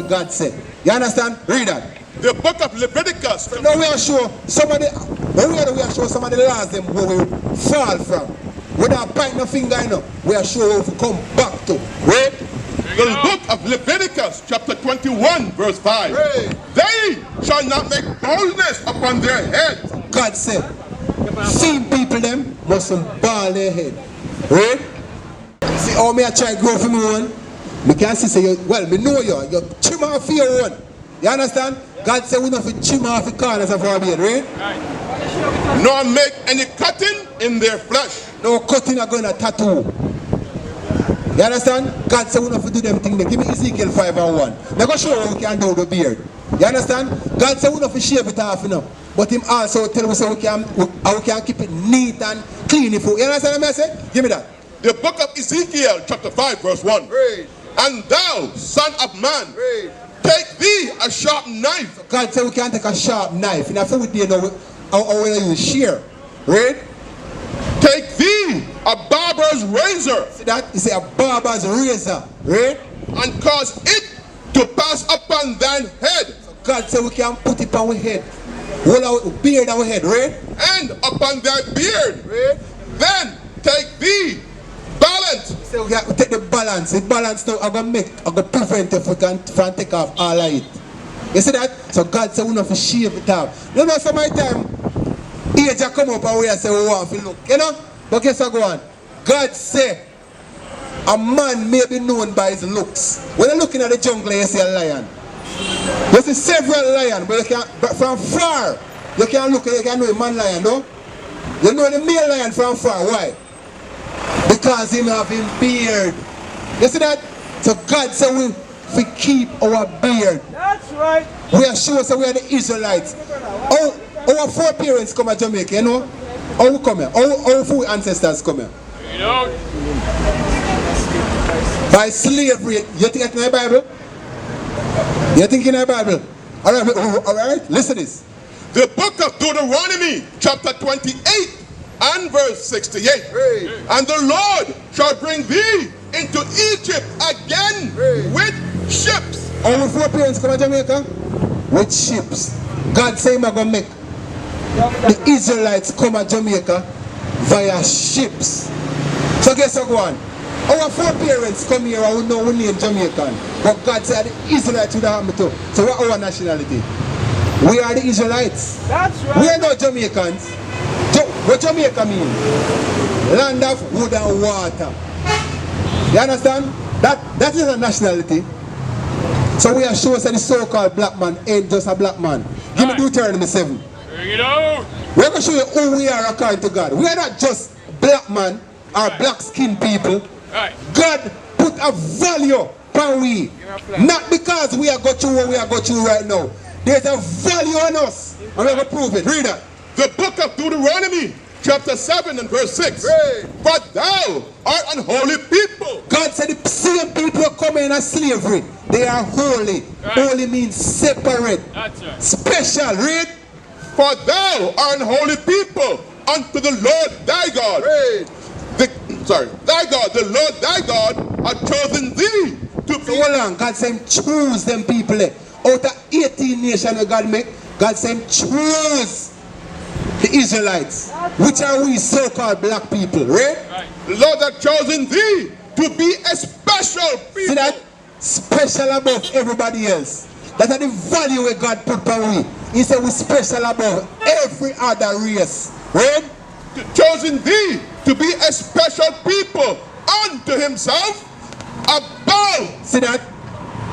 what God said. You understand? Read that. The book of Leviticus. Now we are sure some of the laws them where we fall from. Without pointing a finger, you know, we are sure we come back to. Right? The book of Leviticus, chapter 21, verse 5. Right. They shall not make boldness upon their heads. God said, seeing people them must ball their head. Right? See how me I try to grow for me one? Me can see say, well, me know you trim off your one. You understand? God said we not to trim off the corners of our beard, right? Nor make any cutting in their flesh. No cutting are going to tattoo. You understand? God said we not to do them things. Give me Ezekiel 5:1. I'm going to show you how we can do the beard. You understand? God said we not to shave it off, you know. But him also tell us how we can keep it neat and clean. You understand what I say? Give me that. The book of Ezekiel, chapter 5, verse 1. Read. And thou, son of man, Read. take thee a sharp knife. So God said we can take a sharp knife. And I feel with you know how we use shear. Read. Take thee a barber's razor. See that? He say a barber's razor. Read. And cause it to pass upon thine head. So God said we can put it on our head. Hold our beard on our head. Read. And upon thy beard. Read. Then take thee balance. So we have to take the balance. The balance now I'm going to prevent if we can take off all of it. You see that? So God said we don't have to shave it off. You know some of the time, age come up and we say we want to look. You know? But guess what go on? God said a man may be known by his looks. When you're looking at the jungle you see a lion. You see several lions, but from far you can look, you can know a man lion, no? You know the male lion from far. Why? Because him have him beard. You see that? So God said we keep our beard. That's right. We are sure so we are the Israelites. Our foreparents come to Jamaica, you know? How we come here? Our four ancestors come here? You know? By slavery. You think it's in the Bible? You think in the Bible? Alright, listen to this. The book of Deuteronomy, chapter 28 and verse 68. Hey. And the Lord shall bring thee into Egypt again with ships. Our foreparents come to Jamaica with ships. God say I'm going to make the Israelites come to Jamaica via ships. So guess what go on? Our foreparents come here and we know we name Jamaican. But God said the Israelites would have too. So what our nationality? We are the Israelites. That's right. We are not Jamaicans. What Jamaica mean? Land of wood and water. You understand? That is a nationality. So we are sure that the so-called black man ain't just a black man. Give me Deuteronomy 7. Bring it out. We're going to show you who we are according to God. We are not just black man or black skinned people. Right. God put a value upon we. Not because we are going through what we are going through right now. There's a value on us. And we're going to prove it. Read that. The book of Deuteronomy, chapter 7 and verse 6. But thou art an holy people. God said the same people who come in as slavery, they are holy. Right. Holy means separate. That's right. Special. Read. For thou art an holy people unto the Lord thy God. Thy God, the Lord thy God, hath chosen thee to be. So hold on. God said choose them people. Out of 18 nations that God make, God said choose the Israelites, which are we so-called black people, right? The Lord hath chosen thee to be a special people. See that? Special above everybody else. That are the value that God put on we. He said we special above every other race, right? Chosen thee to be a special people unto himself, above. See that?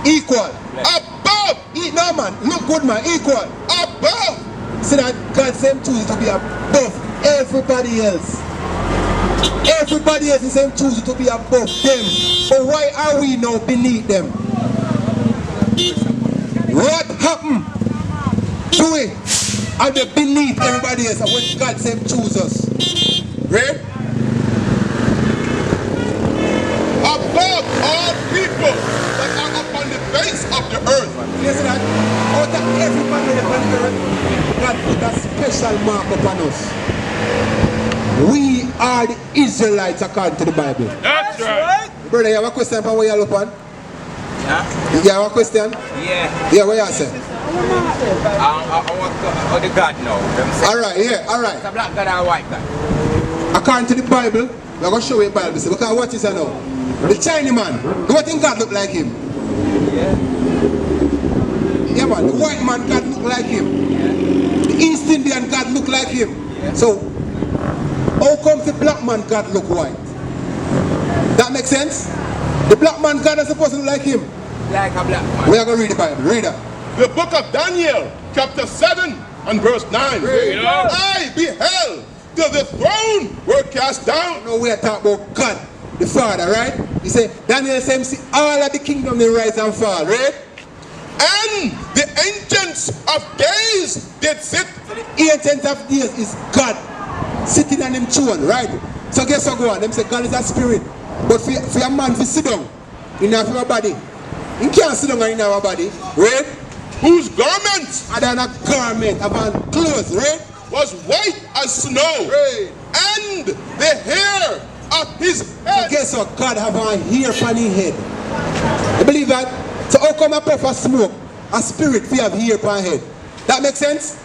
Equal. Above. No man, look good man, equal. Above. See that? God same choose to be above everybody else. Everybody else is same choose to be above them. But why are we now beneath them? What happened to it? Are they beneath everybody else when God same choose us? Right? Above all people that are upon the face of the earth. You see that? Out of everybody upon the earth, God put a special mark upon us. We are the Israelites according to the Bible. That's right. Brother, you have a question for what you're upon? Huh? You have a question? Yeah. Yeah, what you say? I want the God now. Alright, yeah, alright. It's a black God or a white God? According to the Bible, we're going to show you the Bible. Because what is it now? The Chinese man, do you think God look like him? Yeah. Yeah, man. The white man, God look like him. Yeah. The East Indian, God look like him. Yeah. So, how comes the black man, God look white? That makes sense? The black man, God is supposed to look like him. Like a black man. We are going to read the Bible. Read that. The book of Daniel, chapter 7 and verse 9. I beheld till the throne were cast down. Now we are talking about God, the Father, right? He said, Daniel said, see, all of the kingdom they rise and fall, right? And the ancients of days did sit. So the ancient of days is God sitting on him throne, right? So guess what go on? Them say God is a spirit. But for a man to sit down in our body, he can't sit down in our body, right? Whose garments And then a garment about clothes, right? was white as snow, Right. and the hair of his So head. guess what? God have a hair upon his head. You believe that? So how come a puff of smoke, a spirit fi have hair upon head? That makes sense?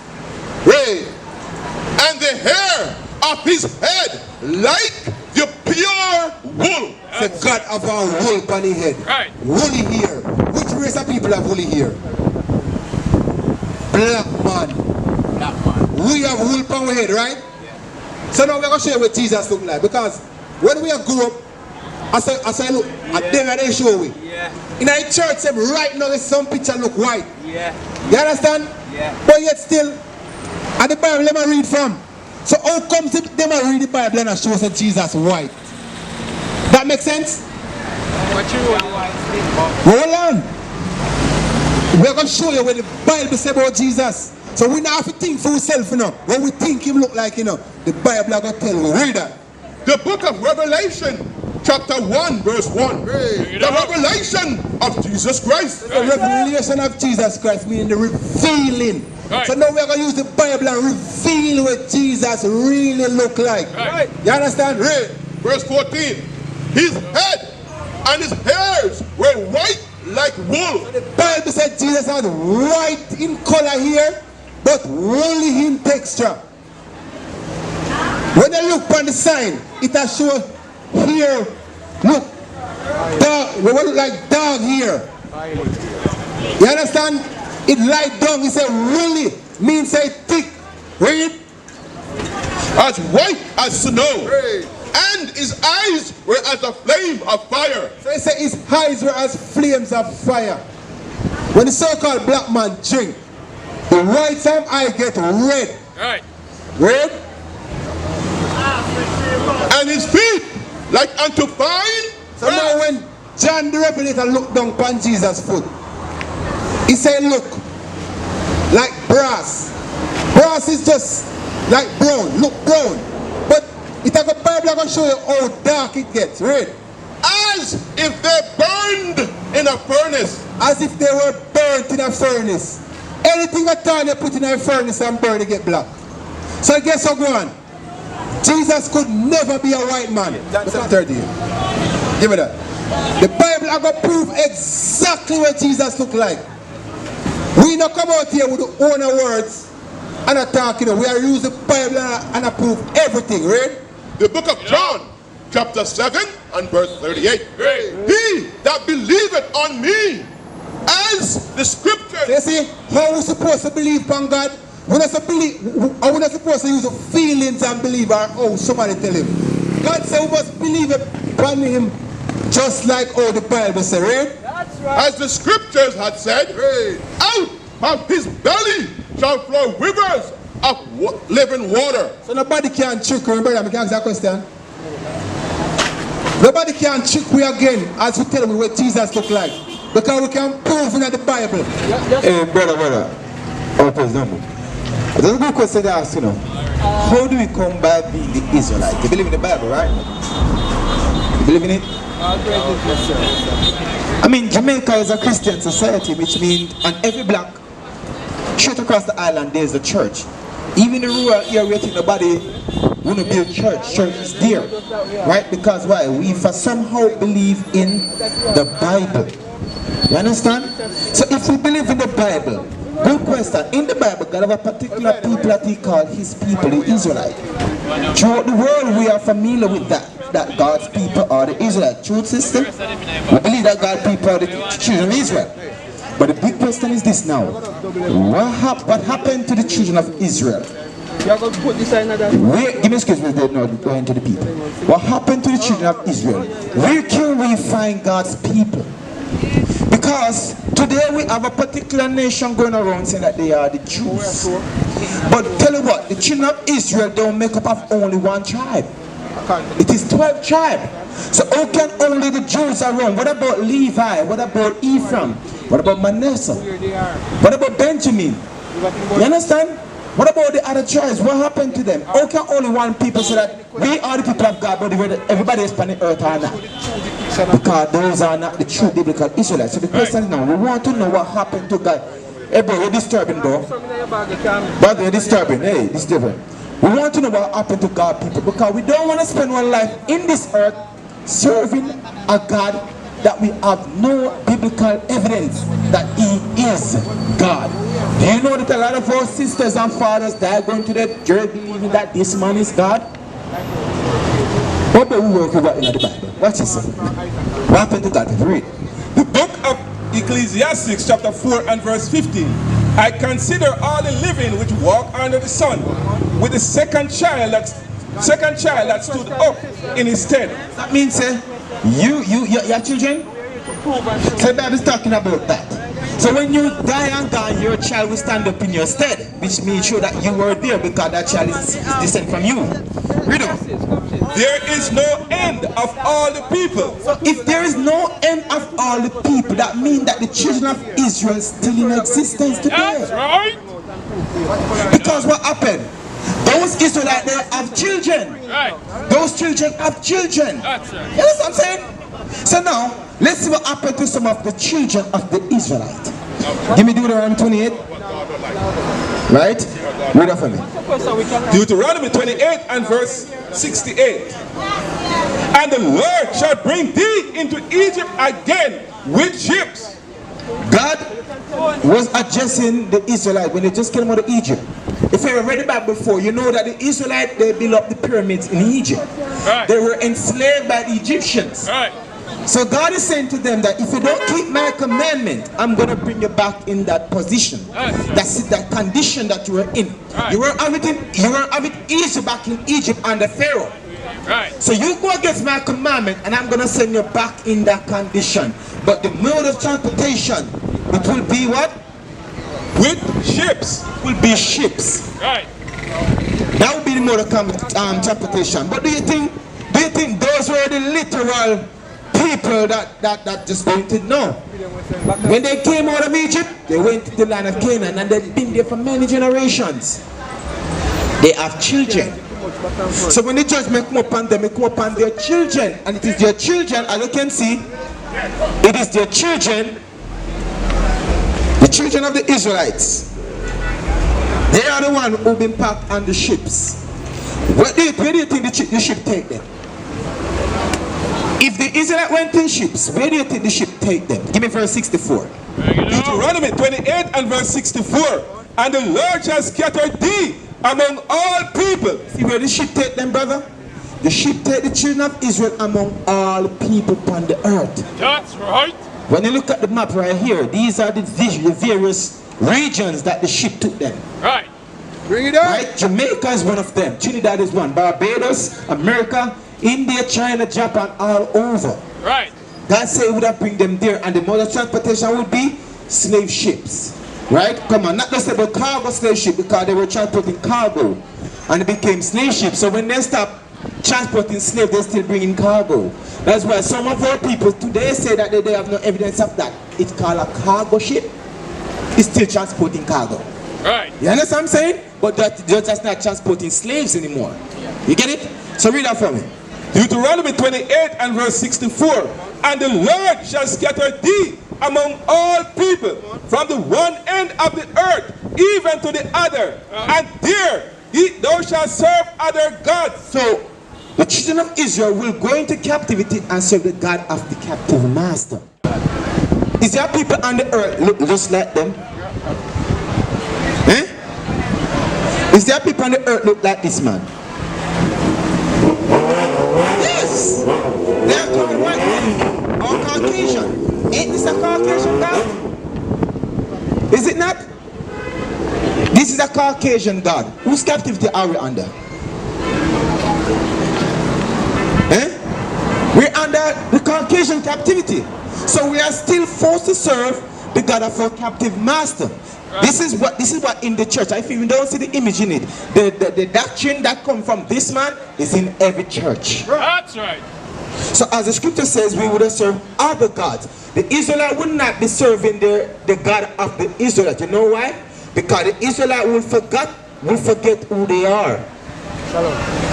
Right. And the hair of his head like the pure wool. So God have a wool upon his head. Right. Woolly hair. Which race of people have woolly hair? Black man. Black man. We have wool upon our head, right? Yeah. So now we're going to show you what Jesus look like. Because when we grew up, as I look, at them they show we. Yeah. In our church, right now, some picture look white. Yeah. You understand? Yeah. But yet still, at the Bible, let me read from. So how comes them read the Bible and show us that Jesus white? That makes sense? What you want? Hold on. We're going to show you what the Bible says about Jesus. So we don't have to think for ourselves, you know. When we think him look like, you know, the Bible is going to tell you. Read that. The book of Revelation, chapter 1, verse 1. The revelation of Jesus Christ. The revelation of Jesus Christ, meaning the revealing. Right. So now we're going to use the Bible and reveal what Jesus really look like. Right. You understand? Read. Verse 14. His head and his hairs were white like wool. The Bible said Jesus had white in color here, but woolly in texture. When you look on the sign, it has show here, look, dog, we look like dog here. You understand? It light down, it say woolly, means say thick. Read. As white as snow. And his eyes were as a flame of fire. So it say his eyes were as flames of fire. When the so-called black man drink, the white time eye get red. Right. Red? And his feet like unto fine. So now when John the Revelator looked down upon Jesus' foot, he said, look, like brass. Brass is just like brown, look brown. But it has a Bible going to show you how dark it gets, read. As if they burned in a furnace. As if they were burnt in a furnace. Anything at all you put in a furnace and burn, it get black. So guess what, go on? Jesus could never be a white man. That's the third year. Give me that. The Bible are going to prove exactly what Jesus looked like. We not come out here with the own words and not talk, you know. We are using the Bible and approve everything, right? The book of John, chapter 7 and verse 38. He that believeth on me, as the scripture. So you see, how we supposed to believe on God? We're not supposed to use the feelings and believe or oh somebody tell him. God said we must believe upon him just like how the Bible said, right? That's right. As the scriptures had said, out of his belly shall flow rivers of living water. So nobody can trick you, brother. I can ask that question. Nobody can trick we again as we tell me what Jesus look like. Because we can prove in the Bible. Hey, brother. Please don't move. There's a good question to ask, you know. How do we come by being the Israelites? You believe in the Bible, right? You believe in it? I mean, Jamaica is a Christian society, which means on every block, straight across the island, there's a church. Even the rural area, nobody want to build church. Church is there, right? Because why? We for somehow believe in the Bible. You understand? So if we believe in the Bible, good question. In the Bible, God have a particular people that he called his people, the Israelites. Throughout the world, we are familiar with that God's people are the Israelites. Truth system, we believe that God's people are the children of Israel. But the big question is this now. What happened to the children of Israel? Give me excuse me, they're not going to the people. What happened to the children of Israel? Where can we find God's people? Because today we have a particular nation going around saying that they are the Jews. But tell you what, the children of Israel don't make up of only one tribe. It is 12 tribes. So how can only the Jews are wrong? What about Levi? What about Ephraim? What about Manasseh? What about Benjamin? You understand? What about the other tribes? What happened to them? How can only one people say that we are the people of God, but everybody else on the earth are not? Because those are not the true biblical Israelites. So the question is now, we want to know what happened to God. Hey bro, you're disturbing bro. Brother, you're disturbing. Hey, this is different. We want to know what happened to God people, because we don't want to spend one life in this earth serving a God that we have no biblical evidence that he is God. Do you know that a lot of our sisters and fathers that are going to the church believing that this man is God? What about we work with in the Bible? Watch this. What happened to God? Read. The book of Ecclesiastes chapter 4 and verse 15. I consider all the living which walk under the sun, with the second child that stood up in his stead. That means your children? So the Bible is talking about that. So when you die and gone, your child will stand up in your stead, which means sure that you were there because that child is descended from you. Read on. There is no end of all the people. So if there is no end of all the people, that means that the children of Israel is still in existence today. That's right. Because what happened? Those Israelites, they have children. Right. Those children have children. That's right. You know what I'm saying? So now, let's see what happened to some of the children of the Israelites. Give me Deuteronomy 28. Right? Read that for me. Deuteronomy 28 and verse 68. And the Lord shall bring thee into Egypt again with ships. God was addressing the Israelites when they just came out of Egypt. If you read the Bible before, you know that the Israelites, they built up the pyramids in Egypt. Right. They were enslaved by the Egyptians. Right. So God is saying to them that if you don't keep my commandment, I'm going to bring you back in that position. Right. That's it, that condition that you were in. Right. You were having easy back in Egypt under Pharaoh. Right. So you go against my commandment and I'm going to send you back in that condition. But the mode of transportation, it will be what? With ships. It will be ships. Right. That would be the mode of transportation. But do you think those were the literal people that just went it? No. When they came out of Egypt, they went to the land of Canaan and they've been there for many generations. They have children. So when the judgment come upon them, it come upon their children. And it is their children, as you can see, it is their children, the children of the Israelites. They are the ones who've been packed on the ships. Where do you think the ship take them? If the Israelites went in ships, where do you think the ship take them? Give me verse 64. Deuteronomy 28 and verse 64. And the Lord shall scatter thee among all people. See where the ship take them, brother? The ship take the children of Israel among all people upon the earth. That's right. When you look at the map right here, these are the various regions that the ship took them. Right. Bring it up. Right? Jamaica is one of them. Trinidad is one. Barbados, America, India, China, Japan, all over. Right. God said he would have bring them there, and the mode of transportation would be slave ships. Right? Come on, not just about cargo slave ship, because they were transporting cargo and it became slave ships. So when they stop transporting slaves, they're still bringing cargo. That's why some of our people today say that they have no evidence of that. It's called a cargo ship. It's still transporting cargo. Right. You understand what I'm saying? But that's just not transporting slaves anymore. You get it? So read that for me. Deuteronomy 28 and verse 64. And the Lord shall scatter thee among all people, from the one end of the earth even to the other, and there thou shalt serve other gods. So the children of Israel will go into captivity and serve the God of the captive master. Is there people on the earth look just like them? Eh? Is there people on the earth look like this man? Yes! They are called white men or Caucasian. Ain't this a Caucasian God? Is it not? This is a Caucasian God. Whose captivity are we under? Eh? We're under the Caucasian captivity. So we are still forced to serve the God of our captive master. This is what in the church. If you don't see the image in it, the doctrine that comes from this man is in every church. That's right. So as the scripture says, we would have served other gods. The Israelite would not be serving the God of the Israelite. You know why? Because the Israelite will forget who they are.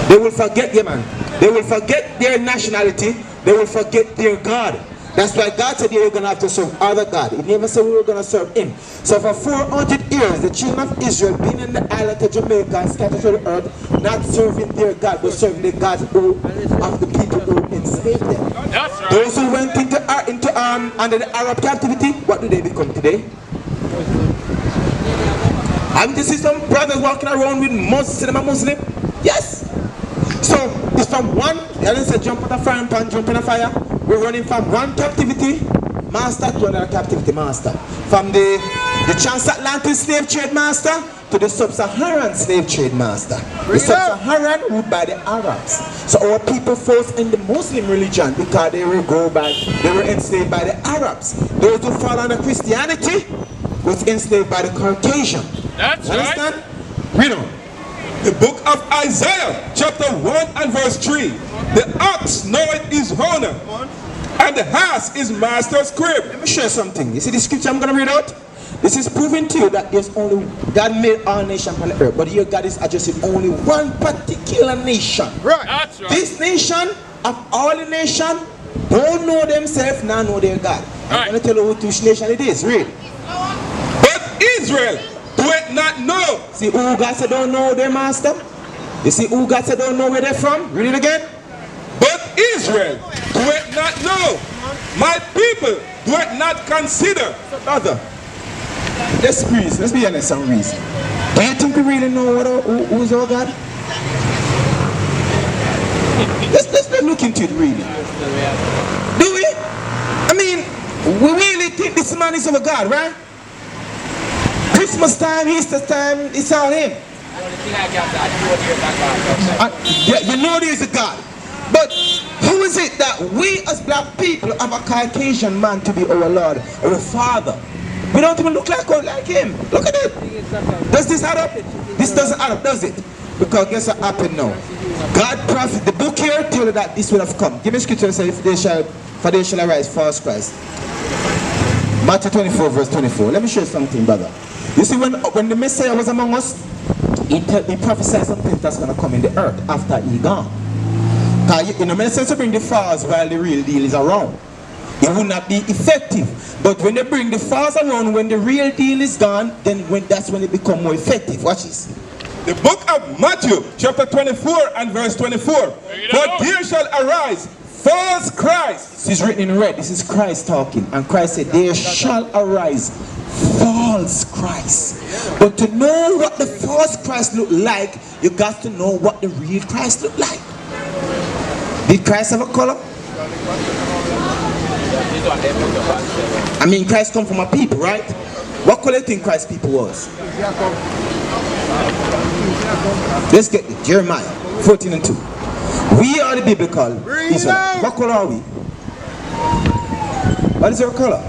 They will forget, yeah man. They will forget their nationality. They will forget their God. That's why God said you're going to have to serve other God. He never said we were going to serve him. So for 400 years, the children of Israel been in the island of Jamaica and scattered through the earth, not serving their God, but serving the gods of the people who enslaved them. That's right. Those who went into under the Arab captivity, what do they become today? Haven't you seen some brothers walking around with Muslim? Yes. So it's from one, I didn't say jump on the frying pan, jump in the fire. We're running from one captivity master to another captivity master. From the transatlantic slave trade master to the sub-Saharan slave trade master. The sub-Saharan ruled by the Arabs. So our people forced in the Muslim religion because they were enslaved by the Arabs. Those who fall under Christianity was enslaved by the Caucasian. That's right. Understand? Read on. The book of Isaiah, chapter 1 and verse 3. The ox knoweth his owner, and the ass is master's crib. Let me show you something. You see the scripture I'm going to read out? This is proving to you that there's only, God made all nations on the earth, but here God is addressing only one particular nation. Right. That's right. This nation, of all the nations, don't know themselves, nor know their God. I'm going to tell you which nation it is. Read. But Israel doeth not know. See who God said don't know their master? You see who God said don't know where they're from? Read it again. But Israel doeth not know. My people doeth not consider. Brother, let's be honest and reason. Do you think we really know who's our God? Let's look into it really. Do we? I mean, we really think this man is our God, right? Christmas time, Easter time, it's all him. You know there's a God. But who is it that we as black people have a Caucasian man to be our Lord, our Father? We don't even look like him. Look at it. Does this add up? This doesn't add up, does it? Because guess what happened now? God prophet, the book here told you that this would have come. Give me scripture and say, for they shall arise false Christ. Matthew 24 verse 24. Let me show you something, brother. You see, when the Messiah was among us, he prophesied something that's going to come in the earth after he gone. Because you know, makes sense to bring the false while the real deal is around. It will not be effective. But when they bring the false around, when the real deal is gone, then that's when it becomes more effective. Watch this. The book of Matthew, chapter 24 and verse 24. For there shall arise false Christ. This is written in red. This is Christ talking. And Christ said, there shall arise false Christ. But to know what the false Christ look like, you got to know what the real Christ look like. Did Christ have a color? I mean, Christ come from a people, right? What color do you think Christ's people was? Let's get it. Jeremiah 14 and 2. We are the biblical Israelites. What color are we? What is your color?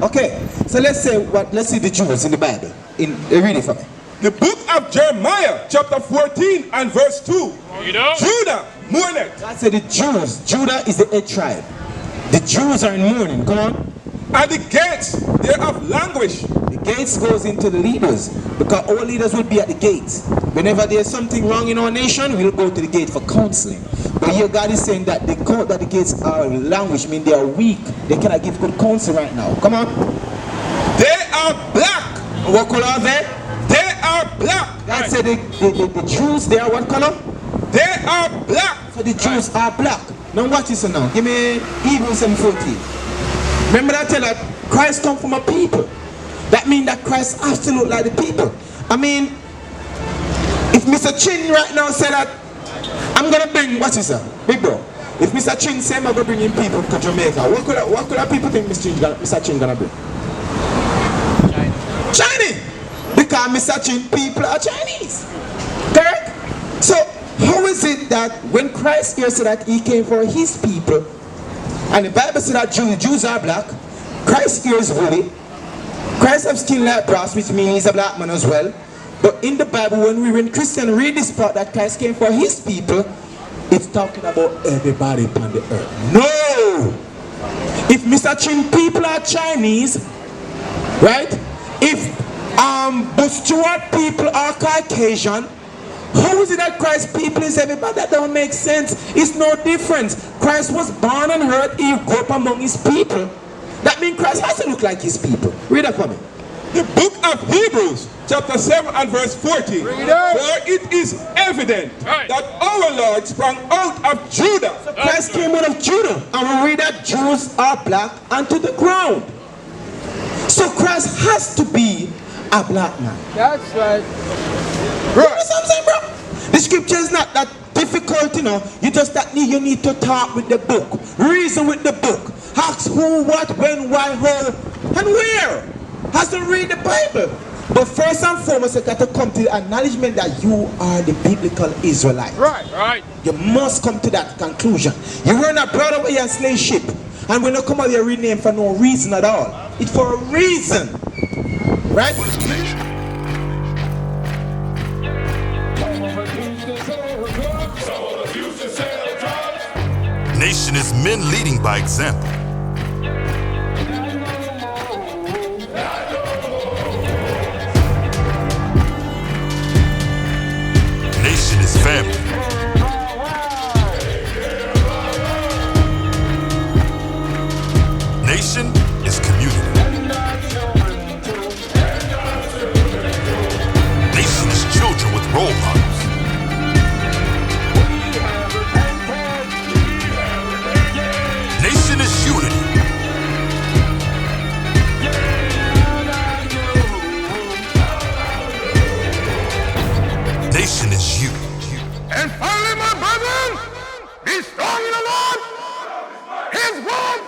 Okay, so let's see the Jews in the Bible. Read it for me. The book of Jeremiah, chapter 14 and verse 2. Judah mourneth. God said the Jews. Judah is the head tribe. The Jews are in mourning. Come on. And the gates thereof languish. The gates goes into the leaders, because our leaders will be at the gates. Whenever there's something wrong in our nation, we'll go to the gate for counseling. But here God is saying that the gates are languish, mean they are weak. They cannot give good counsel right now. Come on. They are black. What color are they? They are black. God said the Jews, they are what color? They are black. So the Jews are black. Now watch this now. Give me Hebrews 7:14. Remember that I tell that Christ come from a people. That means that Christ has to look like the people. I mean, if Mr. Chin right now said that, I'm going to bring, what's this, big bro? If Mr. Chin said I'm going to bring in people to Jamaica, what could people think Mr. Chin going to bring? Chinese. Because Mr. Chin people are Chinese. Correct? So, how is it that when Christ here said that he came for his people, and the Bible said that Jews are black, Christ here is woolly, Christ have skin like brass, which means he's a black man as well. But in the Bible, when Christians read this part that Christ came for his people, it's talking about everybody on the earth. No! If Mr. Chin people are Chinese, right? If the Stuart people are Caucasian, how is it that Christ's people is everybody? That don't make sense. It's no difference. Christ was born on earth, he grew up among his people. That means Christ has to look like his people. Read that for me. The book of Hebrews, chapter 7 and verse 40. For it is evident that our Lord sprang out of Judah. So Christ came out of Judah. And we read that Jews are black unto the ground. So Christ has to be a black man. That's right. You know what I'm saying, bro? The scripture is not that difficult, you know. You just you need to talk with the book. Reason with the book. Ask who, what, when, why, how, and where. Has to read the Bible. But first and foremost, you got to come to the acknowledgement that you are the biblical Israelite. Right. You must come to that conclusion. You were not brought up in a slave ship. And we're not come out here rename for no reason at all. It's for a reason. Right? Nation is men leading by example. Nation is family. Nation is community. Nation is children with role models. Nation is unity. Nation is you. And finally, my brethren, be strong in the Lord. His word